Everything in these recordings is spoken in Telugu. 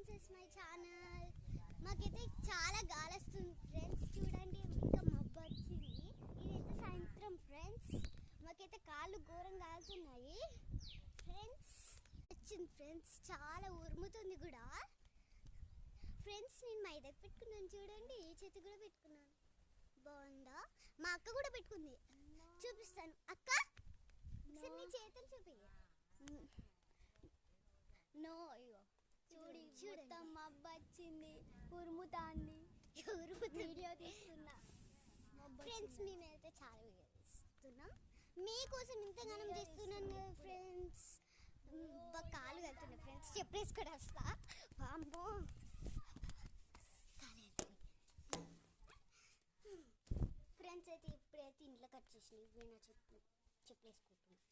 Friends my channel. మాకైతే చాలా గాలి వస్తుంది ఫ్రెండ్స్. చూడండి ఇంకా మబ్బు వచ్చింది. ఇదైతే సాయంత్రం ఫ్రెండ్స్. మాకైతే కాళ్ళు ఘోరంగా కాలుతున్నాయి ఫ్రెండ్స్. వచ్చింది ఫ్రెండ్స్, చాలా ఉరుముతుంది కూడా ఫ్రెండ్స్. నేను మా దగ్గర పెట్టుకున్నాను చూడండి, ఈ చేతి కూడా పెట్టుకున్నాను. బాగుందా? మా అక్క కూడా పెట్టుకుంది, చూపిస్తాను. అక్క సరే నీ చేతులు చూపి. నో ఇగో చూడండి మబ్బు వచ్చింది, ఉరుముతాంది. వీడియో తీస్తున్నా ఫ్రెండ్స్. మేమైతే చాలా వీడియో తీస్తున్నాం మీకోసం, ఇంతగానం చేస్తున్నాను కదా ఫ్రెండ్స్. కాలు వెళ్తున్నాయి ఫ్రెండ్స్, చెప్పేసుకొని వస్తా. వామ్మో ఫ్రెండ్స్. అయితే ఇప్పుడైతే ఇంట్లోకి వచ్చేసినాయి. ఇవి నా చెప్పేసుకుంటున్నాను.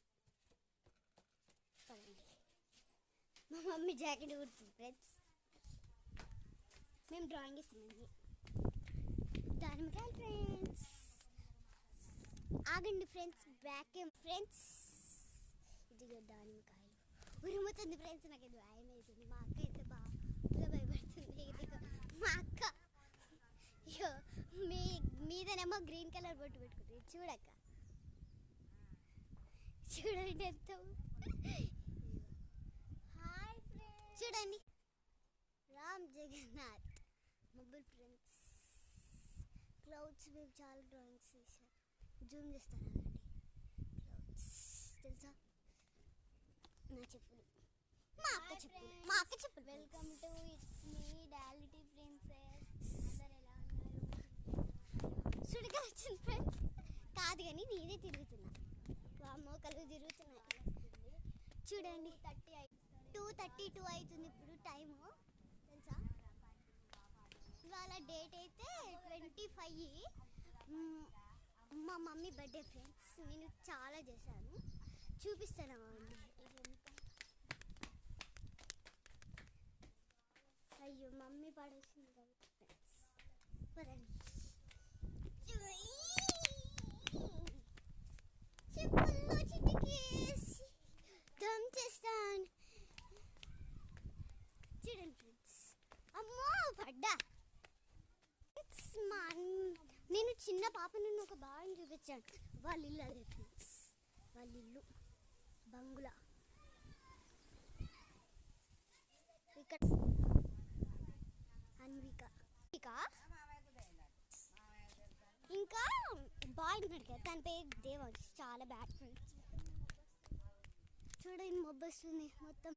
మా మమ్మీ జాకెట్ కుడుతుంది ఫ్రెండ్స్. మేము డ్రాయింగ్ ఇస్తున్నాం. దానిమ్మకాయలు ఫ్రెండ్స్. ఆగండి ఫ్రెండ్స్, బ్యాక్ ఫ్రెండ్స్. ఇదిగో దానిమ్మకాయలు. ఉరుముతుంది ఫ్రెండ్స్, నాకు ఇది భయం అవుతుంది. మా అక్క అయితే బాగా భయపడుతుంది. ఇదిగో మా అక్క. అయ్యో మీదనేమో గ్రీన్ కలర్ బొట్టు పెట్టుకుంటుంది. చూడక్క, చూడండి ఎంత. హాయ్ ఫ్రెండ్స్, చూడండి Ram Jagannath mobile friends. Clouds మేము చాలా డ్రాయింగ్స్ చేసాం. జూమ్ చేస్తాను అండి. క్లౌడ్స్ తెలుసా? నా చెప్పులు, మా అక్క చెప్పులు, మా అక్క చెప్పులు. Welcome to it's me dollity princess. అందరు ఎలా ఉన్నారు? సుడిగా వచ్చింది ఫ్రెండ్స్. కాదు కానీ నేనే తిరుగుతున్నా. మోకలు తిరుగుతున్నాయి చూడండి. 2:32 అవుతుంది ఇప్పుడు టైము తెలుసా? ఇవాళ డేట్ అయితే 25. మా మమ్మీ బర్త్డే ఫ్రెండ్స్. నేను చాలా చేశాను, చూపిస్తాను. అయ్యో మమ్మీ పడేసింది కదా ఫ్రెండ్స్. పదండి. చెప్పుల్లో చిటికేసి దమ్ చేస్తాను చూడండి ఫ్రెండ్స్. అమ్మో పడ్డా. నేను చిన్న పాప నుండి ఒక బాగా చూపించాను. వాళ్ళ ఇల్లు అదే ఫ్రెండ్స్. వాళ్ళ ఇల్లు బంగులా. ఇక్కడ అన్విక ఇంకా బాయ్ ఉన్నాడు కదా, తన పేరు దేవాంశ్. చాలా బ్యాడ్ ఫ్రెండ్స్. చూడండి మబ్బు వస్తుంది మొత్తం.